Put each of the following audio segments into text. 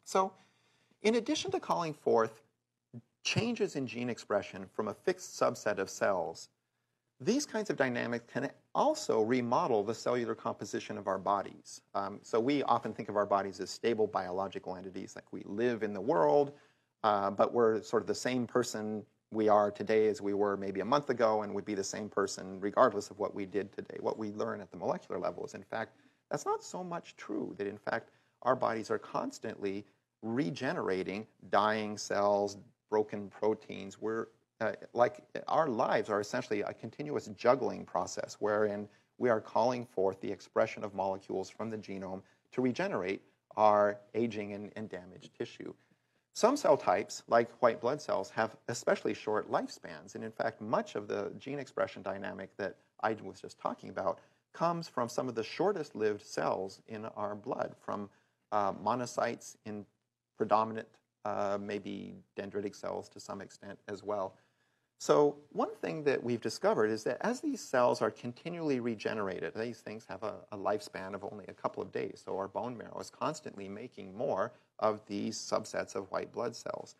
So in addition to calling forth changes in gene expression from a fixed subset of cells, these kinds of dynamics can also remodel the cellular composition of our bodies. So we often think of our bodies as stable biological entities, like we live in the world, but we're sort of the same person we are today as we were maybe a month ago, and would be the same person regardless of what we did today. What we learn at the molecular level is, in fact, that's not so much true, that in fact our bodies are constantly regenerating dying cells, broken proteins. Like our lives are essentially a continuous juggling process wherein we are calling forth the expression of molecules from the genome to regenerate our aging and damaged tissue. Some cell types, like white blood cells, have especially short lifespans. And in fact, much of the gene expression dynamic that I was just talking about comes from some of the shortest lived cells in our blood, from monocytes in predominant, maybe dendritic cells to some extent as well. So one thing that we've discovered is that as these cells are continually regenerated, these things have a lifespan of only a couple of days. So our bone marrow is constantly making more of these subsets of white blood cells.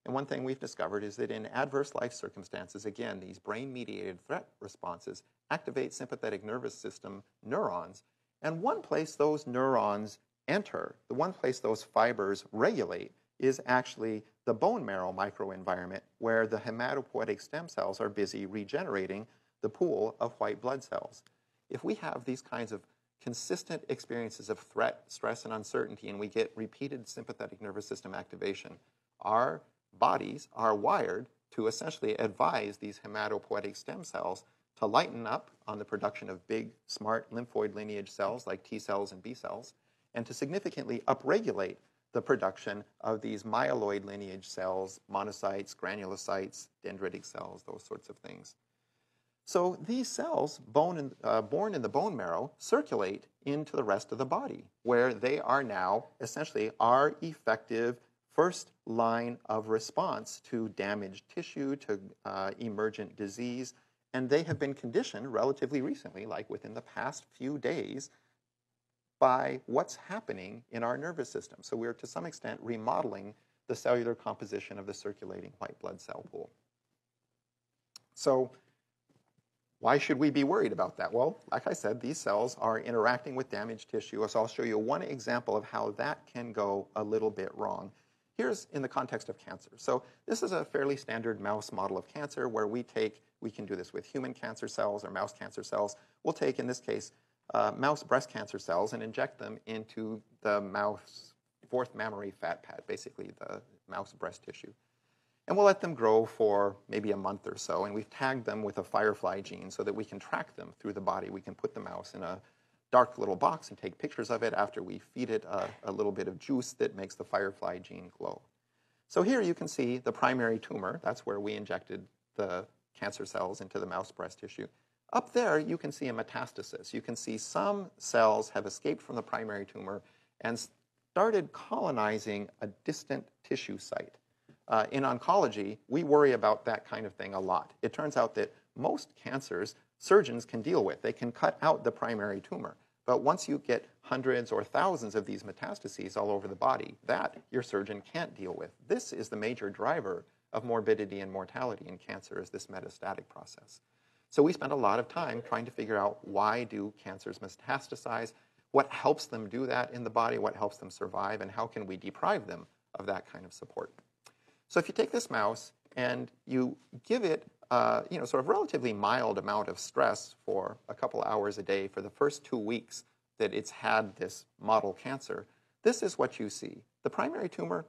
And one thing we've discovered is that in adverse life circumstances, again, these brain-mediated threat responses activate sympathetic nervous system neurons. And one place those neurons enter, the one place those fibers regulate, is actually the bone marrow microenvironment, where the hematopoietic stem cells are busy regenerating the pool of white blood cells. If we have these kinds of consistent experiences of threat, stress, and uncertainty, and we get repeated sympathetic nervous system activation, our bodies are wired to essentially advise these hematopoietic stem cells to lighten up on the production of big, smart lymphoid lineage cells like T cells and B cells, and to significantly upregulate the production of these myeloid lineage cells, monocytes, granulocytes, dendritic cells, those sorts of things. So these cells, born in the bone marrow, circulate into the rest of the body, where they are now essentially our effective first line of response to damaged tissue, to emergent disease, and they have been conditioned relatively recently, like within the past few days, by what's happening in our nervous system. So we're to some extent remodeling the cellular composition of the circulating white blood cell pool. So why should we be worried about that? Well, like I said, these cells are interacting with damaged tissue. So I'll show you one example of how that can go a little bit wrong. Here's in the context of cancer. So this is a fairly standard mouse model of cancer where we can do this with human cancer cells or mouse cancer cells. We'll take, in this case, mouse breast cancer cells and inject them into the mouse fourth mammary fat pad, basically the mouse breast tissue. And we'll let them grow for maybe a month or so, and we've tagged them with a firefly gene so that we can track them through the body. We can put the mouse in a dark little box and take pictures of it after we feed it a little bit of juice that makes the firefly gene glow. So here you can see the primary tumor. That's where we injected the cancer cells into the mouse breast tissue. Up there, you can see a metastasis. You can see some cells have escaped from the primary tumor and started colonizing a distant tissue site. In oncology, we worry about that kind of thing a lot. It turns out that most cancers, surgeons can deal with. They can cut out the primary tumor. But once you get hundreds or thousands of these metastases all over the body, that your surgeon can't deal with. This is the major driver of morbidity and mortality in cancer, is this metastatic process. So we spend a lot of time trying to figure out, why do cancers metastasize? What helps them do that in the body? What helps them survive? And how can we deprive them of that kind of support? So if you take this mouse and you give it sort of relatively mild amount of stress for a couple hours a day for the first 2 weeks that it's had this model cancer, this is what you see. The primary tumor,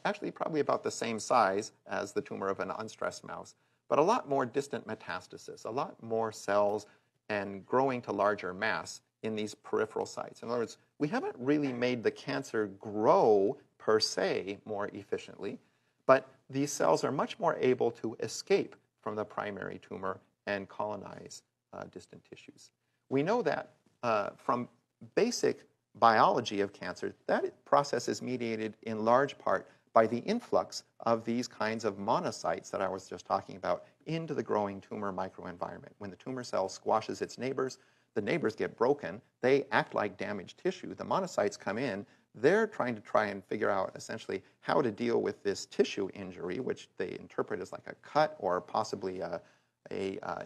actually probably about the same size as the tumor of an unstressed mouse, but a lot more distant metastasis, a lot more cells and growing to larger mass in these peripheral sites. In other words, we haven't really made the cancer grow per se more efficiently, but these cells are much more able to escape from the primary tumor and colonize distant tissues. We know that from basic biology of cancer, that process is mediated in large part by the influx of these kinds of monocytes that I was just talking about into the growing tumor microenvironment. When the tumor cell squashes its neighbors, the neighbors get broken, they act like damaged tissue. The monocytes come in, they're try and figure out essentially how to deal with this tissue injury, which they interpret as like a cut or possibly a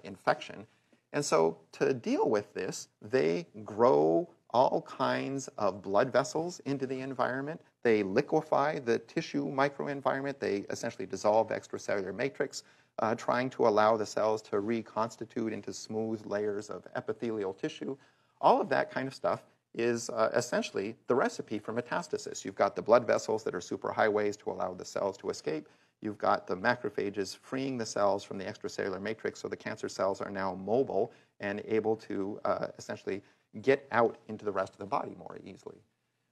infection. And so to deal with this, they grow all kinds of blood vessels into the environment. They liquefy the tissue microenvironment. They essentially dissolve extracellular matrix, trying to allow the cells to reconstitute into smooth layers of epithelial tissue. All of that kind of stuff is essentially the recipe for metastasis. You've got the blood vessels that are superhighways to allow the cells to escape. You've got the macrophages freeing the cells from the extracellular matrix, so the cancer cells are now mobile and able to essentially get out into the rest of the body more easily.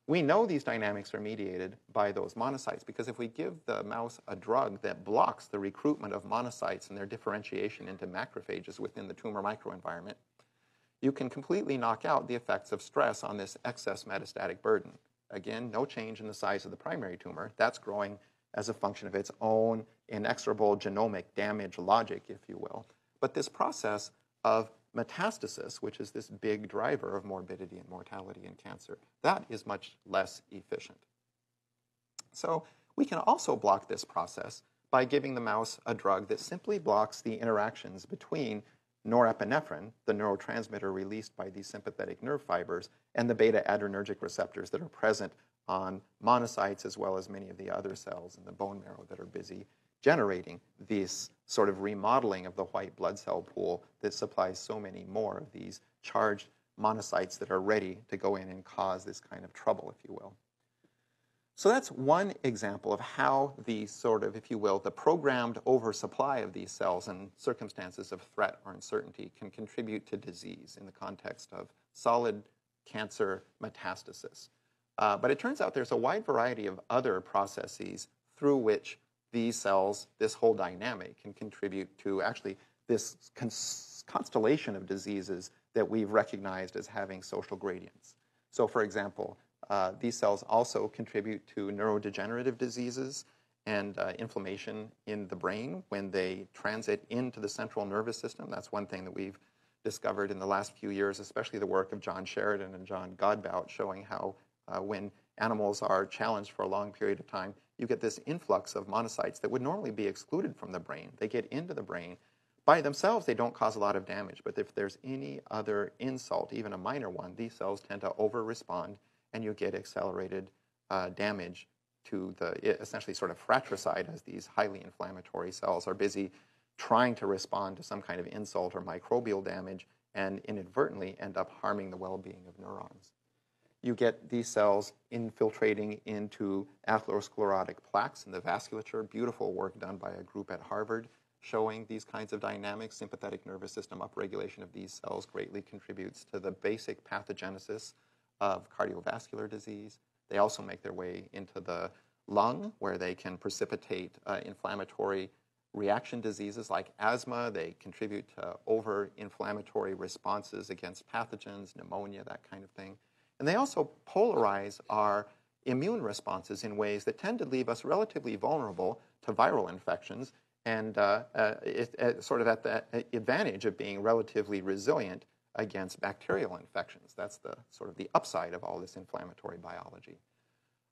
We know these dynamics are mediated by those monocytes because if we give the mouse a drug that blocks the recruitment of monocytes and their differentiation into macrophages within the tumor microenvironment, you can completely knock out the effects of stress on this excess metastatic burden. Again, no change in the size of the primary tumor. That's growing as a function of its own inexorable genomic damage logic, if you will. But this process of metastasis, which is this big driver of morbidity and mortality in cancer, that is much less efficient. So we can also block this process by giving the mouse a drug that simply blocks the interactions between norepinephrine, the neurotransmitter released by these sympathetic nerve fibers, and the beta-adrenergic receptors that are present on monocytes as well as many of the other cells in the bone marrow that are busy generating this sort of remodeling of the white blood cell pool that supplies so many more of these charged monocytes that are ready to go in and cause this kind of trouble, if you will. So that's one example of how the sort of, if you will, the programmed oversupply of these cells in circumstances of threat or uncertainty can contribute to disease in the context of solid cancer metastasis. But it turns out there's a wide variety of other processes through which these cells, this whole dynamic, can contribute to actually this constellation of diseases that we've recognized as having social gradients. So for example, these cells also contribute to neurodegenerative diseases and inflammation in the brain when they transit into the central nervous system. That's one thing that we've discovered in the last few years, especially the work of John Sheridan and John Godbout, showing how when animals are challenged for a long period of time, you get this influx of monocytes that would normally be excluded from the brain. They get into the brain. By themselves, they don't cause a lot of damage, but if there's any other insult, even a minor one, these cells tend to over-respond, and you get accelerated damage to the essentially sort of fratricide as these highly inflammatory cells are busy trying to respond to some kind of insult or microbial damage and inadvertently end up harming the well-being of neurons. You get these cells infiltrating into atherosclerotic plaques in the vasculature. Beautiful work done by a group at Harvard showing these kinds of dynamics. Sympathetic nervous system upregulation of these cells greatly contributes to the basic pathogenesis of cardiovascular disease. They also make their way into the lung, where they can precipitate inflammatory reaction diseases like asthma. They contribute to over-inflammatory responses against pathogens, pneumonia, that kind of thing. And they also polarize our immune responses in ways that tend to leave us relatively vulnerable to viral infections and sort of at the advantage of being relatively resilient against bacterial infections. That's the sort of the upside of all this inflammatory biology.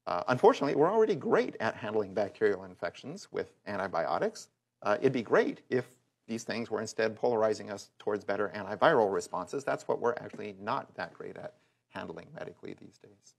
Unfortunately, we're already great at handling bacterial infections with antibiotics. It'd be great if these things were instead polarizing us towards better antiviral responses. That's what we're actually not that great at handling medically these days.